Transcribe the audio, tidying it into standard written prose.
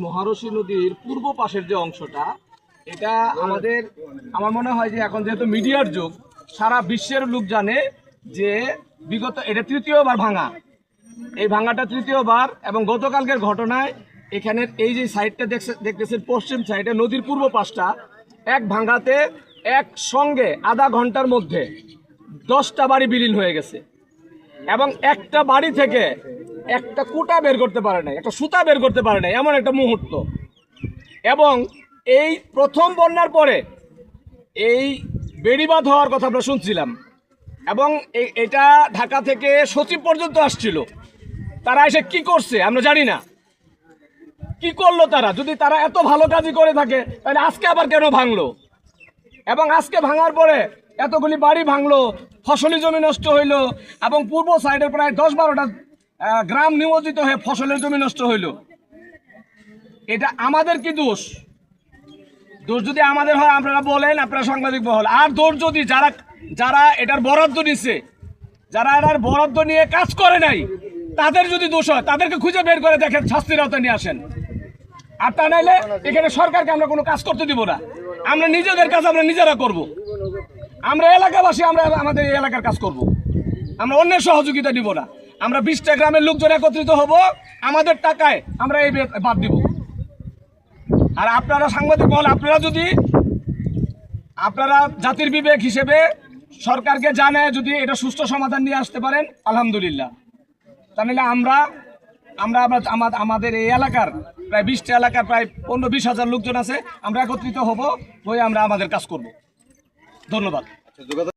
মহারশী নদীর পূর্ব পাশের যে অংশটা, এটা আমার মনে হয় যে এখন যেহেতু মিডিয়ার যুগ, সারা বিশ্বের লোক জানে যে বিগত এটা তৃতীয়বার ভাঙা, এই ভাঙাটা তৃতীয়বার। এবং গতকালকের ঘটনায় এখানের এই যে সাইডটা দেখতেছেন, পশ্চিম সাইডে নদীর পূর্ব পাশটা এক ভাঙাতে একসঙ্গে আধা ঘন্টার মধ্যে 10টা বাড়ি বিলীন হয়ে গেছে। এবং একটা বাড়ি থেকে একটা কুটা বের করতে পারে নাই, একটা সুতা বের করতে পারে নাই, এমন একটা মুহূর্ত। এবং এই প্রথম বন্যার পরে এই বেড়িবাঁধ হওয়ার কথা আমরা শুনছিলাম, এবং এটা ঢাকা থেকে সচিব পর্যন্ত আসছিল। তারা এসে কি করছে আমরা জানি না, কি করলো তারা। যদি তারা এত ভালো কাজই করে থাকে তাহলে আজকে আবার কেন ভাঙলো? এবং আজকে ভাঙার পরে এতগুলি বাড়ি ভাঙলো, ফসলি জমি নষ্ট হইলো, এবং পূর্ব সাইডের প্রায় 10-12টা গ্রাম নিমজ্জিত হয়ে ফসলের জমি নষ্ট হইল। এটা আমাদের কি দোষ? দোষ যদি আমাদের হয় আপনারা বলেন, আপনারা সাংবাদিক বহল। আর দোষ যদি যারা এটার বরাদ্দ নিচ্ছে, যারা এটার বরাদ্দ নিয়ে কাজ করে নাই, তাদের যদি দোষ হয় তাদেরকে খুঁজে বের করে দেখেন, শাস্তির আওতায় নিয়ে আসেন। আর তা নাইলে এখানে সরকারকে আমরা কোনো কাজ করতে দিব না। আমরা নিজেদের কাজ আমরা নিজেরা করব। আমরা এলাকাবাসী আমরা আমাদের এই এলাকার কাজ করব। আমরা অন্যের সহযোগিতা দিব না। আমরা 20টা গ্রামের লোকজন একত্রিত হব, আমাদের টাকায় আমরা এই বাদ দিব। আর আপনারা সাংবাদিক বল, আপনারা জাতির বিবেক হিসেবে সরকারকে জানায় যদি এটা সুষ্ঠু সমাধান নিয়ে আসতে পারেন, আলহামদুলিল্লাহ। তাহলে আমাদের এই এলাকার প্রায় 20টা এলাকার প্রায় 15-20 হাজার লোকজন আছে, আমরা একত্রিত হব, হয়ে আমরা আমাদের কাজ করব। ধন্যবাদ।